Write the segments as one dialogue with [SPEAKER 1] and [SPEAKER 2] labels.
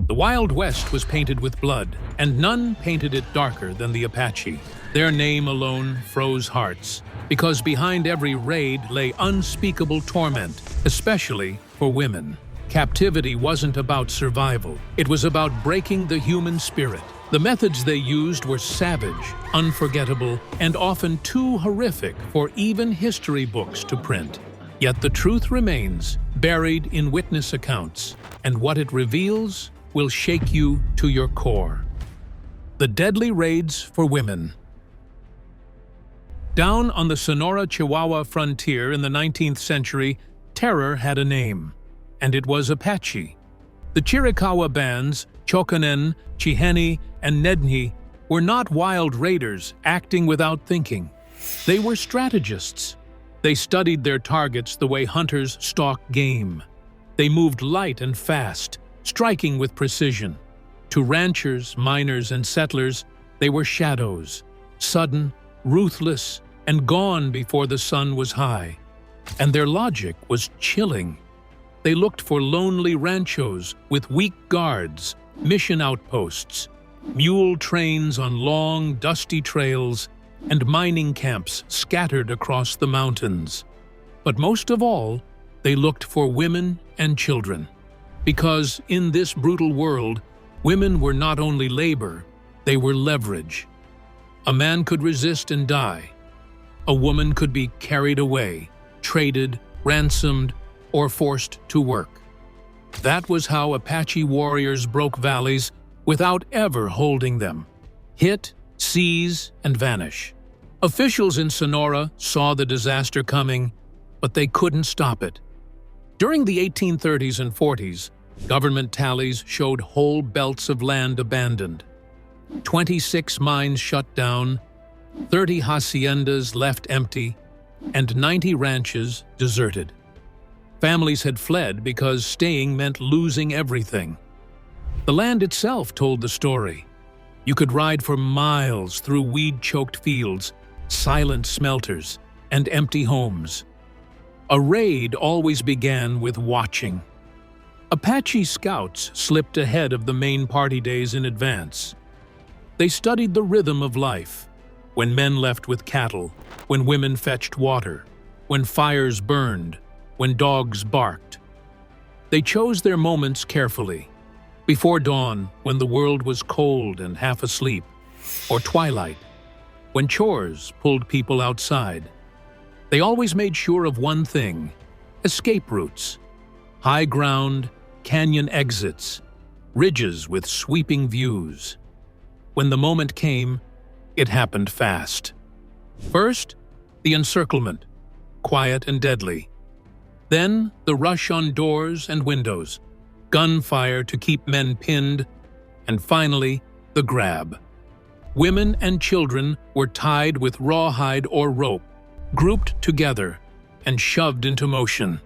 [SPEAKER 1] The Wild West was painted with blood, and none painted it darker than the Apache. Their name alone froze hearts, because behind every raid lay unspeakable torment, especially for women. Captivity wasn't about survival. It was about breaking the human spirit. The methods they used were savage, unforgettable, and often too horrific for even history books to print. Yet the truth remains, buried in witness accounts, and what it reveals will shake you to your core. The deadly raids for women. Down on the Sonora-Chihuahua frontier in the 19th century, terror had a name, and it was Apache. The Chiricahua bands, Chokanen, Chiheni, and Nedni, were not wild raiders acting without thinking. They were strategists. They studied their targets the way hunters stalk game. They moved light and fast, striking with precision. To ranchers, miners, and settlers, they were shadows, sudden, ruthless, and gone before the sun was high. And their logic was chilling. They looked for lonely ranchos with weak guards, mission outposts, mule trains on long, dusty trails, and mining camps scattered across the mountains. But most of all, they looked for women and children. Because in this brutal world, women were not only labor, they were leverage. A man could resist and die. A woman could be carried away, traded, ransomed, or forced to work. That was how Apache warriors broke valleys without ever holding them. Hit, seize, and vanish. Officials in Sonora saw the disaster coming, but they couldn't stop it. During the 1830s and 40s, government tallies showed whole belts of land abandoned. 26 mines shut down, 30 haciendas left empty, and 90 ranches deserted. Families had fled because staying meant losing everything. The land itself told the story. You could ride for miles through weed-choked fields, silent smelters, and empty homes. A raid always began with watching. Apache scouts slipped ahead of the main party days in advance. They studied the rhythm of life, when men left with cattle, when women fetched water, when fires burned, when dogs barked. They chose their moments carefully, before dawn when the world was cold and half asleep, or twilight, when chores pulled people outside. They always made sure of one thing: escape routes, high ground, canyon exits, ridges with sweeping views. When the moment came, it happened fast. First, the encirclement, quiet and deadly. Then, the rush on doors and windows, gunfire to keep men pinned, and finally, the grab. Women and children were tied with rawhide or rope, grouped together, and shoved into motion.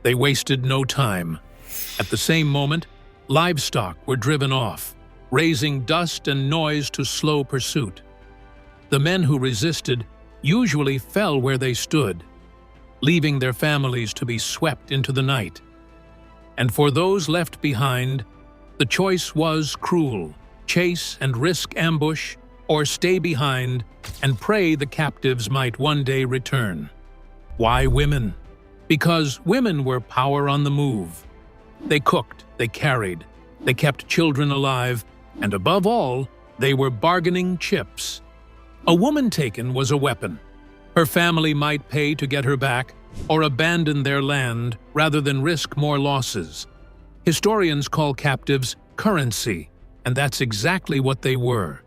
[SPEAKER 1] They wasted no time. At the same moment, livestock were driven off, raising dust and noise to slow pursuit. The men who resisted usually fell where they stood, leaving their families to be swept into the night. And for those left behind, the choice was cruel: chase and risk ambush, or stay behind and pray the captives might one day return. Why women? Because women were power on the move. They cooked, they carried, they kept children alive, and above all, they were bargaining chips. A woman taken was a weapon. Her family might pay to get her back or abandon their land rather than risk more losses. Historians call captives currency, and that's exactly what they were.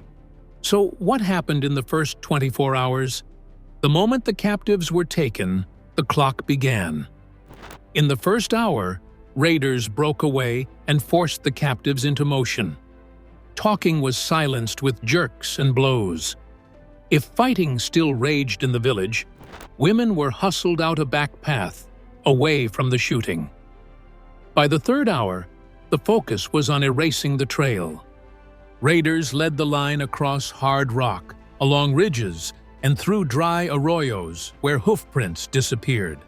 [SPEAKER 1] So what happened in the first 24 hours? The moment the captives were taken, the clock began. In the first hour, raiders broke away and forced the captives into motion. Talking was silenced with jerks and blows. If fighting still raged in the village, women were hustled out a back path, away from the shooting. By the third hour, the focus was on erasing the trail. Raiders led the line across hard rock, along ridges, and through dry arroyos where hoofprints disappeared.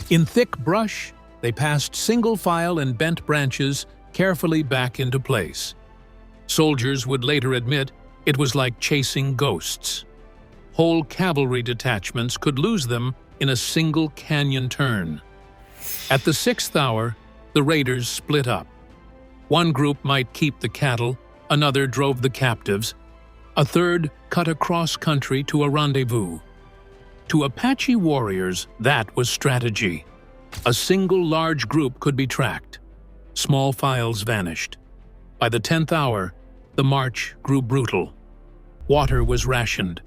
[SPEAKER 1] In thick brush, they passed single file and bent branches carefully back into place. Soldiers would later admit it was like chasing ghosts. Whole cavalry detachments could lose them in a single canyon turn. At the 6th hour, the raiders split up. One group might keep the cattle, another drove the captives, a third cut across country to a rendezvous. To Apache warriors, that was strategy. A single large group could be tracked. Small files vanished. By the 10th hour, the march grew brutal. Water was rationed.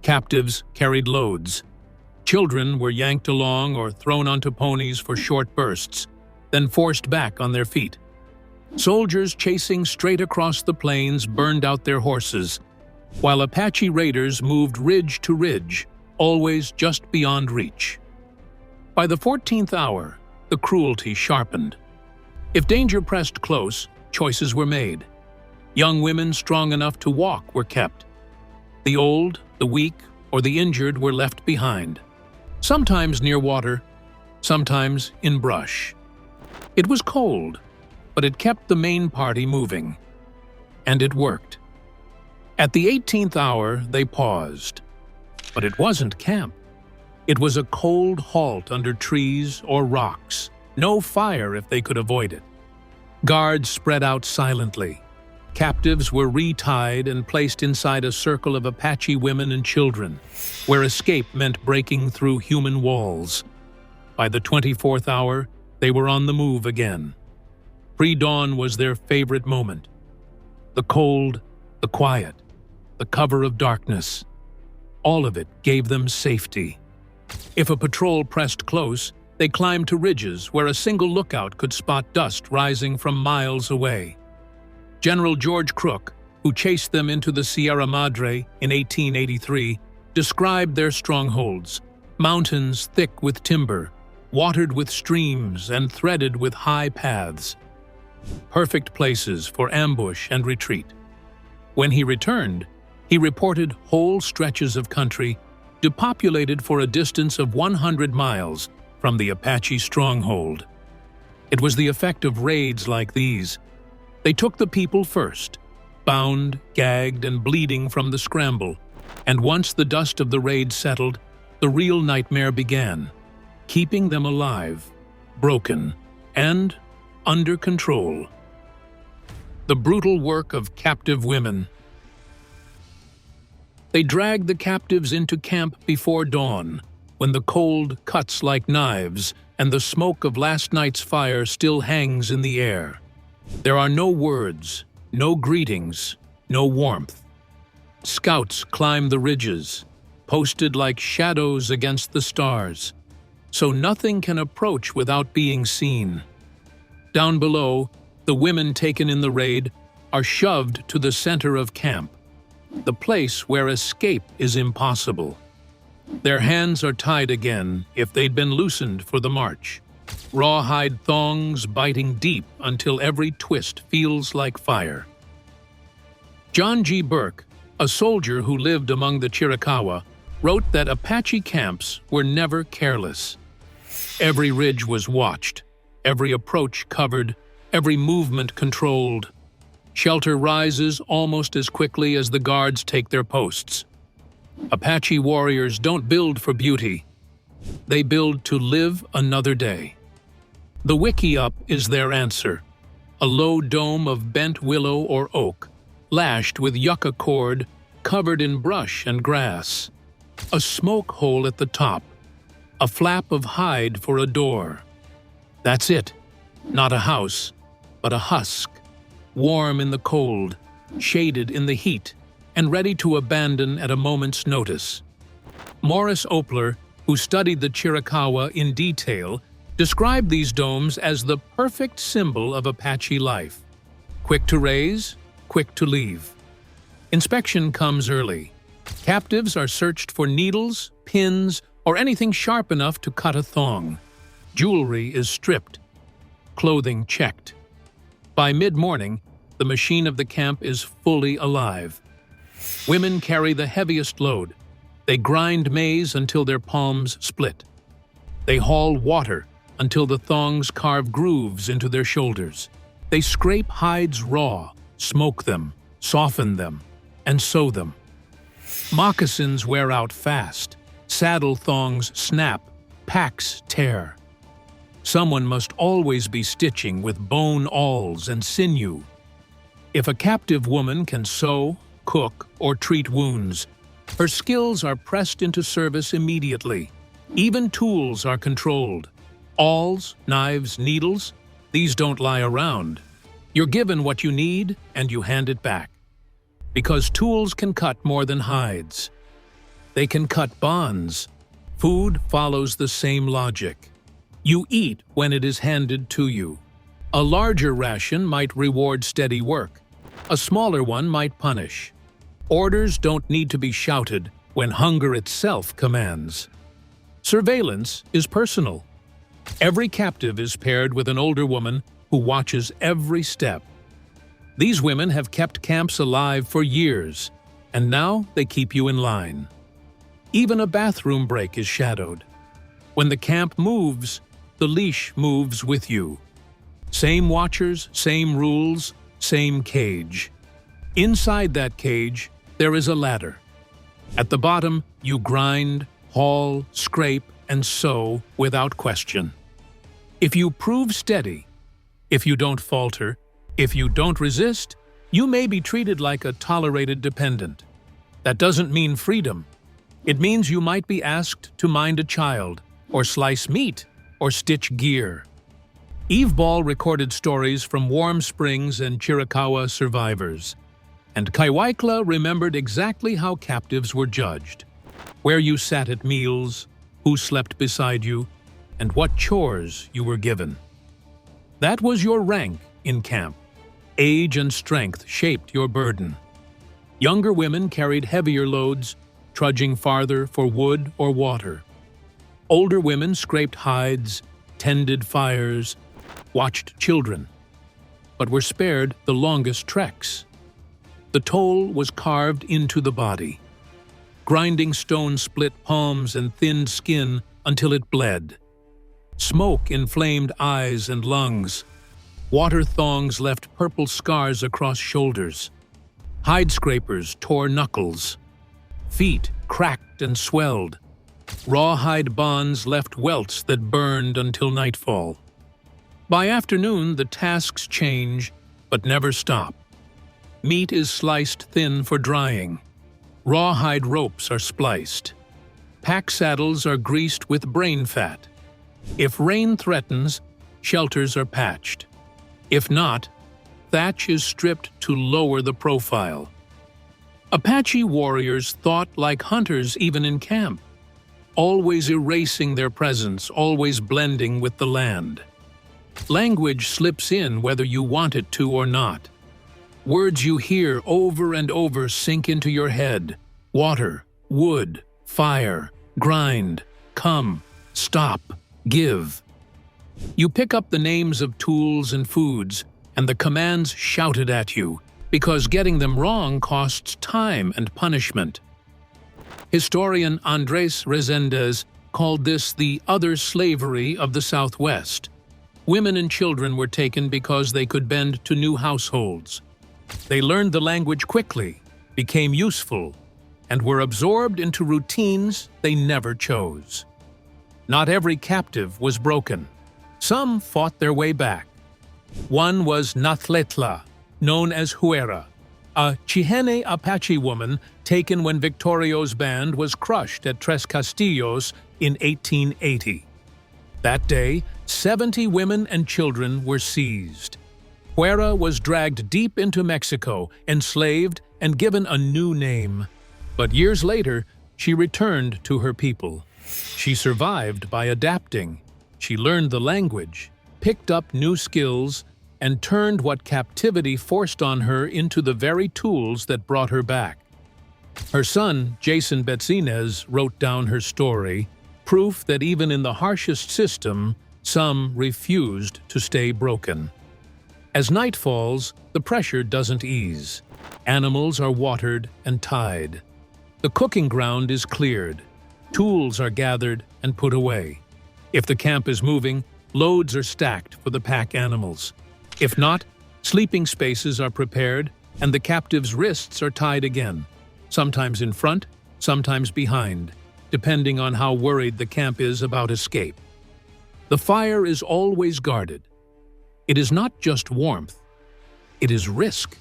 [SPEAKER 1] Captives carried loads. Children were yanked along or thrown onto ponies for short bursts, then forced back on their feet. Soldiers chasing straight across the plains burned out their horses, while Apache raiders moved ridge to ridge, always just beyond reach. By the 14th hour, the cruelty sharpened. If danger pressed close, choices were made. Young women strong enough to walk were kept. The old, the weak, or the injured were left behind. Sometimes near water, sometimes in brush. It was cold, but it kept the main party moving. And it worked. At the 18th hour, they paused. But it wasn't camp. It was a cold halt under trees or rocks. No fire if they could avoid it. Guards spread out silently. Captives were retied and placed inside a circle of Apache women and children, where escape meant breaking through human walls. By the 24th hour, they were on the move again. Pre-dawn was their favorite moment. The cold, the quiet, the cover of darkness. All of it gave them safety. If a patrol pressed close, they climbed to ridges where a single lookout could spot dust rising from miles away. General George Crook, who chased them into the Sierra Madre in 1883, described their strongholds, mountains thick with timber, watered with streams and threaded with high paths. Perfect places for ambush and retreat. When he returned, he reported whole stretches of country depopulated for a distance of 100 miles from the Apache stronghold. It was the effect of raids like these. They took the people first, bound, gagged, and bleeding from the scramble, and once the dust of the raid settled, the real nightmare began, keeping them alive, broken, and under control. The brutal work of captive women. They dragged the captives into camp before dawn, when the cold cuts like knives and the smoke of last night's fire still hangs in the air. There are no words, no greetings, no warmth. Scouts climb the ridges, posted like shadows against the stars, so nothing can approach without being seen. Down below, the women taken in the raid are shoved to the center of camp, the place where escape is impossible. Their hands are tied again if they'd been loosened for the march. Rawhide thongs biting deep until every twist feels like fire. John G. Burke, a soldier who lived among the Chiricahua, wrote that Apache camps were never careless. Every ridge was watched, every approach covered, every movement controlled. Shelter rises almost as quickly as the guards take their posts. Apache warriors don't build for beauty. They build to live another day. The wickiup is their answer, a low dome of bent willow or oak, lashed with yucca cord, covered in brush and grass. A smoke hole at the top, a flap of hide for a door. That's it, not a house, but a husk, warm in the cold, shaded in the heat, and ready to abandon at a moment's notice. Morris Opler, who studied the Chiricahua in detail, described these domes as the perfect symbol of Apache life. Quick to raise, quick to leave. Inspection comes early. Captives are searched for needles, pins, or anything sharp enough to cut a thong. Jewelry is stripped. Clothing checked. By mid-morning, the machine of the camp is fully alive. Women carry the heaviest load. They grind maize until their palms split. They haul water until the thongs carve grooves into their shoulders. They scrape hides raw, smoke them, soften them, and sew them. Moccasins wear out fast, saddle thongs snap, packs tear. Someone must always be stitching with bone awls and sinew. If a captive woman can sew, cook, or treat wounds, her skills are pressed into service immediately. Even tools are controlled. Awls, knives, needles, these don't lie around. You're given what you need and you hand it back. Because tools can cut more than hides. They can cut bonds. Food follows the same logic. You eat when it is handed to you. A larger ration might reward steady work. A smaller one might punish. Orders don't need to be shouted when hunger itself commands. Surveillance is personal. Every captive is paired with an older woman who watches every step. These women have kept camps alive for years, and now they keep you in line. Even a bathroom break is shadowed. When the camp moves, the leash moves with you. Same watchers, same rules, same cage. Inside that cage, there is a ladder. At the bottom, you grind, haul, scrape, and sew without question. If you prove steady, if you don't falter, if you don't resist, you may be treated like a tolerated dependent. That doesn't mean freedom. It means you might be asked to mind a child, or slice meat, or stitch gear. Eve Ball recorded stories from Warm Springs and Chiricahua survivors, and Kaiwaikla remembered exactly how captives were judged, where you sat at meals, who slept beside you, and what chores you were given. That was your rank in camp. Age and strength shaped your burden. Younger women carried heavier loads, trudging farther for wood or water. Older women scraped hides, tended fires, watched children, but were spared the longest treks. The toll was carved into the body. Grinding stone split palms and thinned skin until it bled. Smoke inflamed eyes and lungs. Water thongs left purple scars across shoulders. Hide scrapers tore knuckles. Feet cracked and swelled. Rawhide bonds left welts that burned until nightfall. By afternoon, the tasks change, but never stop. Meat is sliced thin for drying. Rawhide ropes are spliced. Pack saddles are greased with brain fat. If rain threatens, shelters are patched. If not, thatch is stripped to lower the profile. Apache warriors thought like hunters even in camp, always erasing their presence, always blending with the land. Language slips in whether you want it to or not. Words you hear over and over sink into your head. Water, wood, fire, grind, come, stop, give. You pick up the names of tools and foods, and the commands shouted at you, because getting them wrong costs time and punishment. Historian Andres Resendez called this the other slavery of the Southwest. Women and children were taken because they could bend to new households. They learned the language quickly, became useful, and were absorbed into routines they never chose. Not every captive was broken. Some fought their way back. One was Nathletla, known as Huera, a Chihene Apache woman taken when Victorio's band was crushed at Tres Castillos in 1880. That day, 70 women and children were seized. Huera was dragged deep into Mexico, enslaved, and given a new name. But years later, she returned to her people. She survived by adapting. She learned the language, picked up new skills, and turned what captivity forced on her into the very tools that brought her back. Her son, Jason Betzinez, wrote down her story, proof that even in the harshest system, some refused to stay broken. As night falls, the pressure doesn't ease. Animals are watered and tied. The cooking ground is cleared. Tools are gathered and put away. If the camp is moving, loads are stacked for the pack animals. If not, Sleeping spaces are prepared, and the captive's wrists are tied again, sometimes in front, sometimes behind, depending on how worried the camp is about escape. The fire is always guarded. It is not just warmth, it is risk.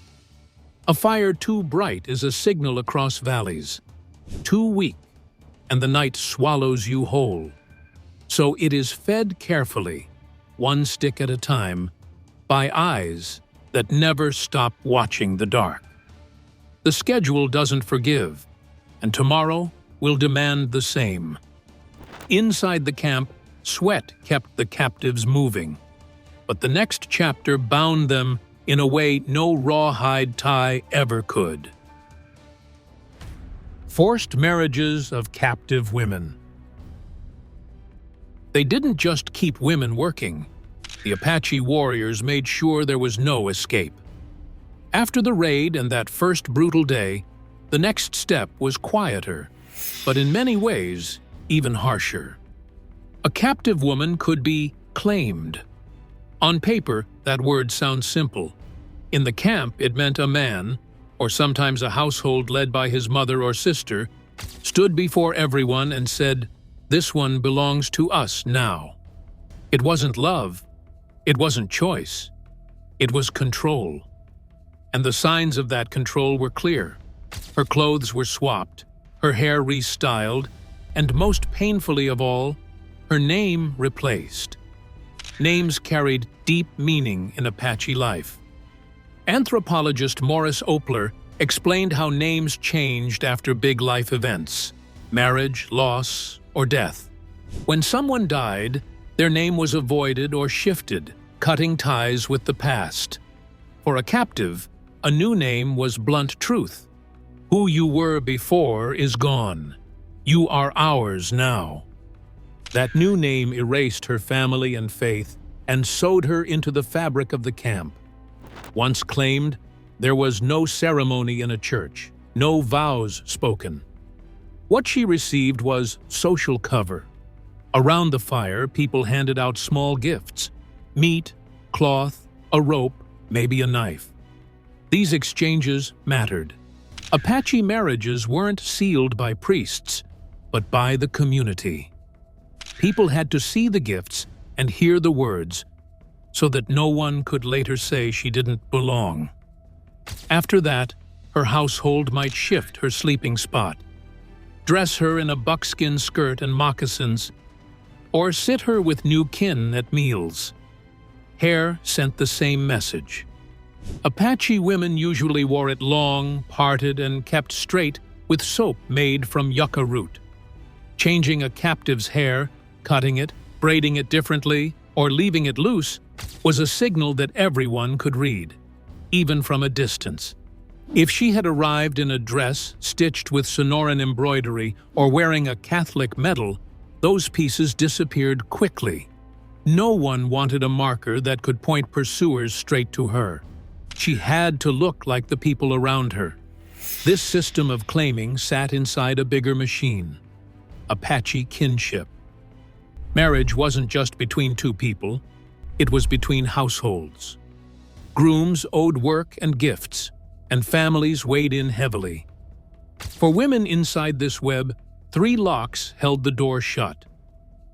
[SPEAKER 1] A fire too bright is a signal across valleys. Too weak, and the night swallows you whole. So it is fed carefully, one stick at a time, by eyes that never stop watching the dark. The schedule doesn't forgive, and tomorrow will demand the same. Inside the camp, sweat kept the captives moving, but the next chapter bound them in a way no rawhide tie ever could. Forced marriages of captive women. They didn't just keep women working. The Apache warriors made sure there was no escape. After the raid and that first brutal day, the next step was quieter, but in many ways, even harsher. A captive woman could be claimed. On paper, that word sounds simple. In the camp, it meant a man, or sometimes a household led by his mother or sister, stood before everyone and said, "This one belongs to us now." It wasn't love. It wasn't choice. It was control. And the signs of that control were clear. Her clothes were swapped, her hair restyled, and most painfully of all, her name replaced. Names carried deep meaning in Apache life. Anthropologist Morris Opler explained how names changed after big life events, marriage, loss, or death. When someone died, their name was avoided or shifted, cutting ties with the past. For a captive, a new name was blunt truth. Who you were before is gone. You are ours now. That new name erased her family and faith and sewed her into the fabric of the camp. Once claimed, there was no ceremony in a church, no vows spoken. What she received was social cover. Around the fire, people handed out small gifts: meat, cloth, a rope, maybe a knife. These exchanges mattered. Apache marriages weren't sealed by priests, but by the community. People had to see the gifts and hear the words, so that no one could later say she didn't belong. After that, her household might shift her sleeping spot, dress her in a buckskin skirt and moccasins, or sit her with new kin at meals. Hair sent the same message. Apache women usually wore it long, parted, and kept straight with soap made from yucca root. Changing a captive's hair, cutting it, braiding it differently, or leaving it loose was a signal that everyone could read, even from a distance. If she had arrived in a dress stitched with Sonoran embroidery or wearing a Catholic medal, those pieces disappeared quickly. No one wanted a marker that could point pursuers straight to her. She had to look like the people around her. This system of claiming sat inside a bigger machine: Apache kinship. Marriage wasn't just between two people, it was between households. Grooms owed work and gifts, and families weighed in heavily. For women inside this web, 3 locks held the door shut: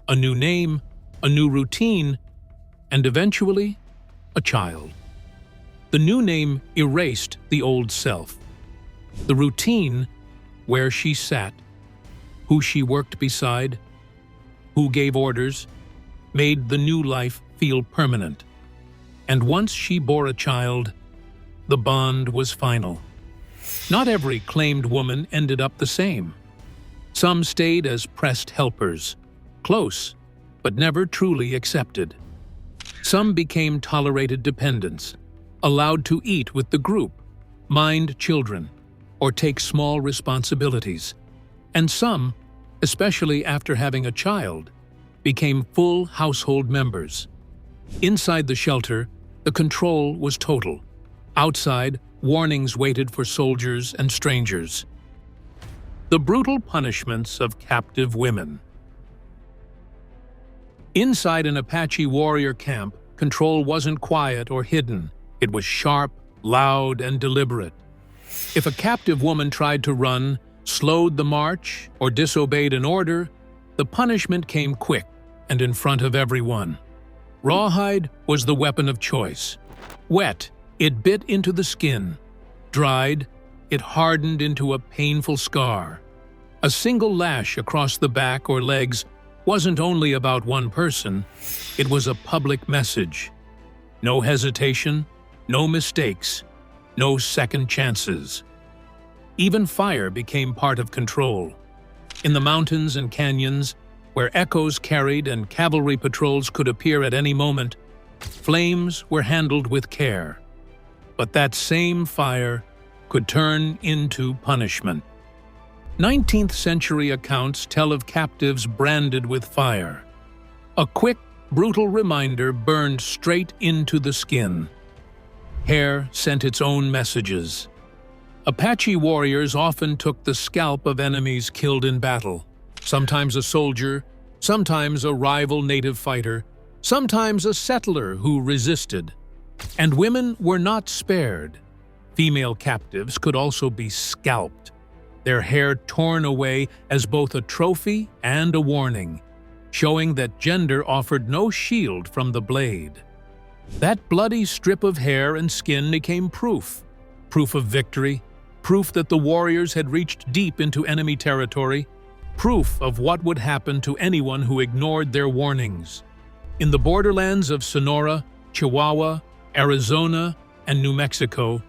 [SPEAKER 1] a new name, a new routine, and eventually, a child. The new name erased the old self. The routine, where she sat, who she worked beside, who gave orders, made the new life feel permanent. And once she bore a child, the bond was final. Not every claimed woman ended up the same. Some stayed as pressed helpers, close, but never truly accepted. Some became tolerated dependents, allowed to eat with the group, mind children, or take small responsibilities. And some, especially after having a child, became full household members. Inside the shelter, the control was total. Outside, warnings waited for soldiers and strangers. The brutal punishments of captive women. Inside an Apache warrior camp, control wasn't quiet or hidden. It was sharp, loud, and deliberate. If a captive woman tried to run, slowed the march, or disobeyed an order, the punishment came quick and in front of everyone. Rawhide was the weapon of choice. Wet, it bit into the skin. Dried, it hardened into a painful scar. A single lash across the back or legs wasn't only about one person, it was a public message. No hesitation, no mistakes, no second chances. Even fire became part of control. In the mountains and canyons, where echoes carried and cavalry patrols could appear at any moment, flames were handled with care. But that same fire could turn into punishment. 19th century accounts tell of captives branded with fire. A quick, brutal reminder burned straight into the skin. Hair sent its own messages. Apache warriors often took the scalp of enemies killed in battle, sometimes a soldier, sometimes a rival native fighter, sometimes a settler who resisted. And women were not spared. Female captives could also be scalped, their hair torn away as both a trophy and a warning, showing that gender offered no shield from the blade. That bloody strip of hair and skin became proof of victory, proof that the warriors had reached deep into enemy territory, proof of what would happen to anyone who ignored their warnings. In the borderlands of Sonora, Chihuahua, Arizona, and New Mexico,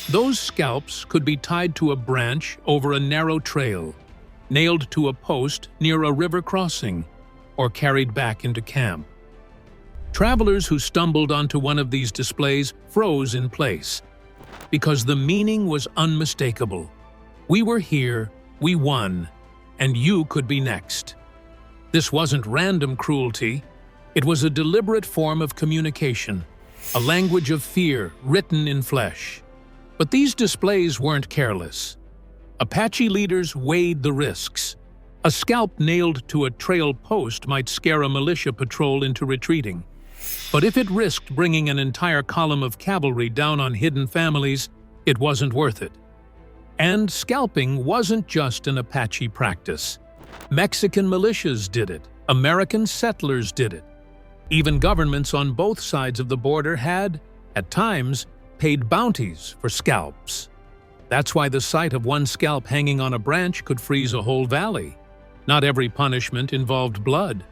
[SPEAKER 1] those scalps could be tied to a branch over a narrow trail, nailed to a post near a river crossing, or carried back into camp. Travelers who stumbled onto one of these displays froze in place, because the meaning was unmistakable. We were here, we won, and you could be next. This wasn't random cruelty, it was a deliberate form of communication, a language of fear written in flesh. But these displays weren't careless. Apache leaders weighed the risks. A scalp nailed to a trail post might scare a militia patrol into retreating. But if it risked bringing an entire column of cavalry down on hidden families, it wasn't worth it. And scalping wasn't just an Apache practice. Mexican militias did it. American settlers did it. Even governments on both sides of the border had, at times, paid bounties for scalps. That's why the sight of one scalp hanging on a branch could freeze a whole valley. Not every punishment involved blood.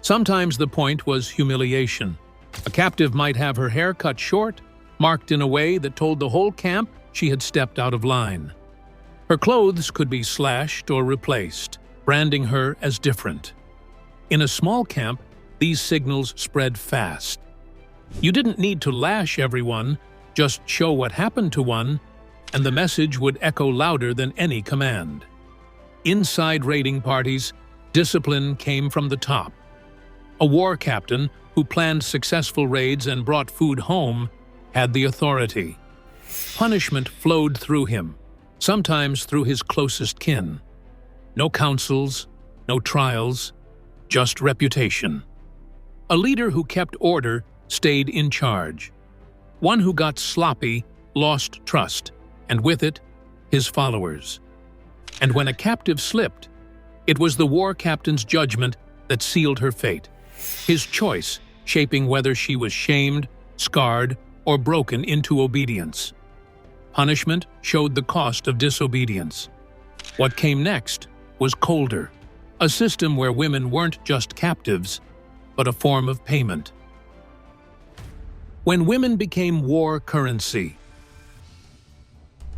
[SPEAKER 1] Sometimes the point was humiliation. A captive might have her hair cut short, marked in a way that told the whole camp she had stepped out of line. Her clothes could be slashed or replaced, branding her as different. In a small camp, these signals spread fast. You didn't need to lash everyone, just show what happened to one, and the message would echo louder than any command. Inside raiding parties, discipline came from the top. A war captain who planned successful raids and brought food home had the authority. Punishment flowed through him, sometimes through his closest kin. No councils, no trials, just reputation. A leader who kept order stayed in charge. One who got sloppy lost trust, and with it, his followers. And when a captive slipped, it was the war captain's judgment that sealed her fate. His choice shaping whether she was shamed, scarred, or broken into obedience. Punishment showed the cost of disobedience. What came next was colder, a system where women weren't just captives, but a form of payment. When women became war currency.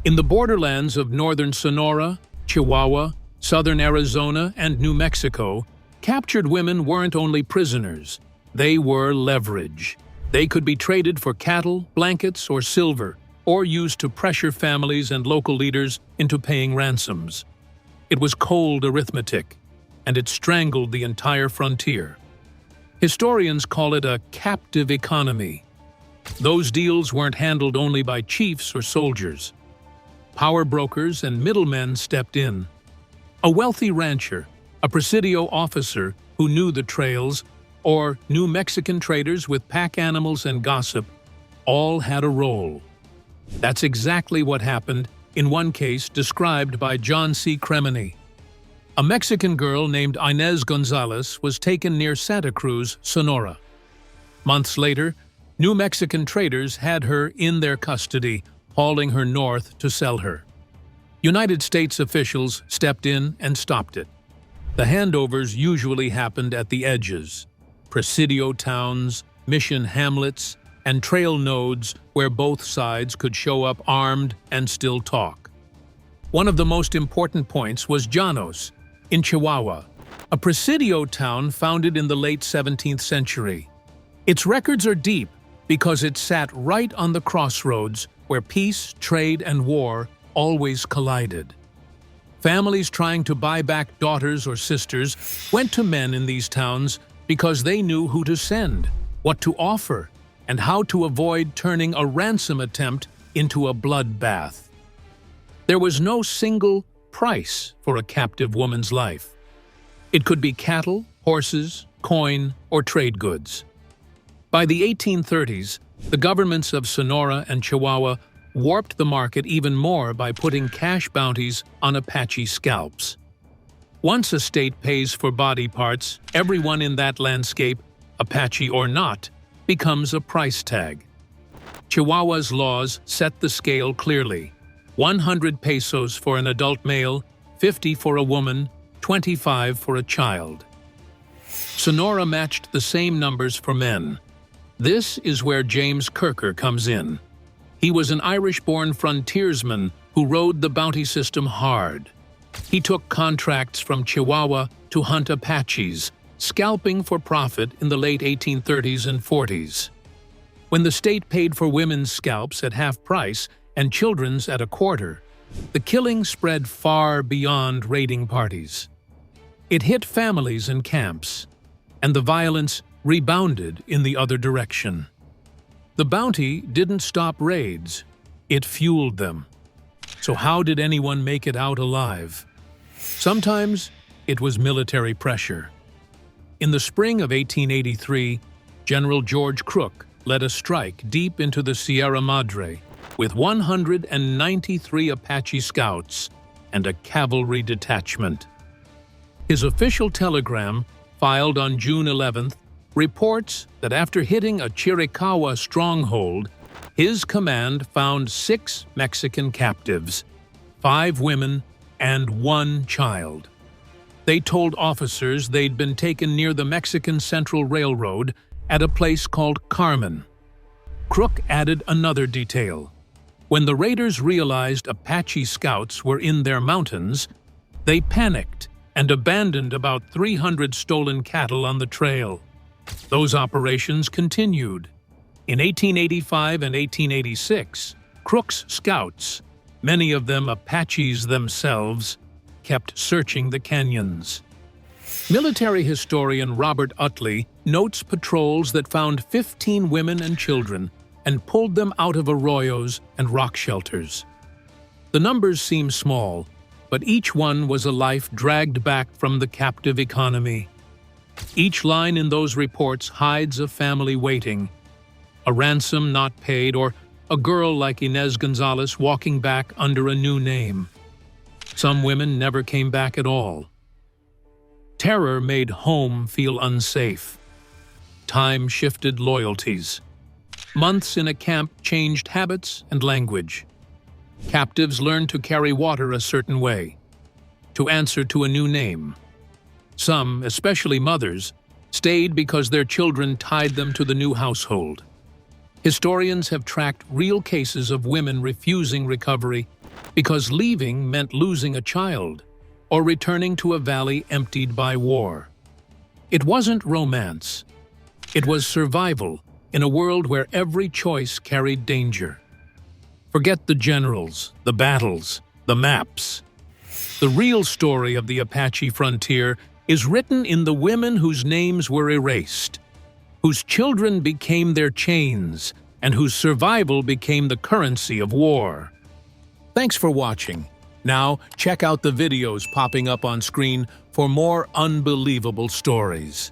[SPEAKER 1] In the borderlands of northern Sonora, Chihuahua, southern Arizona, and New Mexico, captured women weren't only prisoners, they were leverage. They could be traded for cattle, blankets, or silver, or used to pressure families and local leaders into paying ransoms. It was cold arithmetic, and it strangled the entire frontier. Historians call it a captive economy. Those deals weren't handled only by chiefs or soldiers. Power brokers and middlemen stepped in. A wealthy rancher, a presidio officer who knew the trails, or New Mexican traders with pack animals and gossip all had a role. That's exactly what happened in one case described by John C. Cremeny. A Mexican girl named Inez Gonzalez was taken near Santa Cruz, Sonora. Months later, New Mexican traders had her in their custody, hauling her north to sell her. United States officials stepped in and stopped it. The handovers usually happened at the edges, presidio towns, mission hamlets, and trail nodes where both sides could show up armed and still talk. One of the most important points was Llanos, in Chihuahua, a presidio town founded in the late 17th century. Its records are deep because it sat right on the crossroads where peace, trade, and war always collided. Families trying to buy back daughters or sisters went to men in these towns because they knew who to send, what to offer, and how to avoid turning a ransom attempt into a bloodbath. There was no single price for a captive woman's life. It could be cattle, horses, coin, or trade goods. By the 1830s, the governments of Sonora and Chihuahua warped the market even more by putting cash bounties on Apache scalps. Once a state pays for body parts, everyone in that landscape, Apache or not, becomes a price tag. Chihuahua's laws set the scale clearly: 100 pesos for an adult male, 50 for a woman, 25 for a child. Sonora matched the same numbers for men. This is where James Kirker comes in. He was an Irish-born frontiersman who rode the bounty system hard. He took contracts from Chihuahua to hunt Apaches, scalping for profit in the late 1830s and 40s. When the state paid for women's scalps at half price and children's at a quarter, the killing spread far beyond raiding parties. It hit families and camps, and the violence rebounded in the other direction. The bounty didn't stop raids, it fueled them. So how did anyone make it out alive? Sometimes it was military pressure. In the spring of 1883, General George Crook led a strike deep into the Sierra Madre with 193 Apache scouts and a cavalry detachment. His official telegram, filed on June 11th, reports that after hitting a Chiricahua stronghold, his command found 6 Mexican captives, 5 women, and 1 child. They told officers they'd been taken near the Mexican Central Railroad at a place called Carmen. Crook added another detail. When the raiders realized Apache scouts were in their mountains, they panicked and abandoned about 300 stolen cattle on the trail. Those operations continued. In 1885 and 1886, Crook's scouts, many of them Apaches themselves, kept searching the canyons. Military historian Robert Utley notes patrols that found 15 women and children and pulled them out of arroyos and rock shelters. The numbers seem small, but each one was a life dragged back from the captive economy. Each line in those reports hides a family waiting, a ransom not paid, or a girl like Inez Gonzalez walking back under a new name. Some women never came back at all. Terror made home feel unsafe. Time shifted loyalties. Months in a camp changed habits and language. Captives learned to carry water a certain way, to answer to a new name. Some, especially mothers, stayed because their children tied them to the new household. Historians have tracked real cases of women refusing recovery because leaving meant losing a child or returning to a valley emptied by war. It wasn't romance. It was survival in a world where every choice carried danger. Forget the generals, the battles, the maps. The real story of the Apache frontier is written in the women whose names were erased, whose children became their chains, and whose survival became the currency of war. Thanks for watching. Now, check out the videos popping up on screen for more unbelievable stories.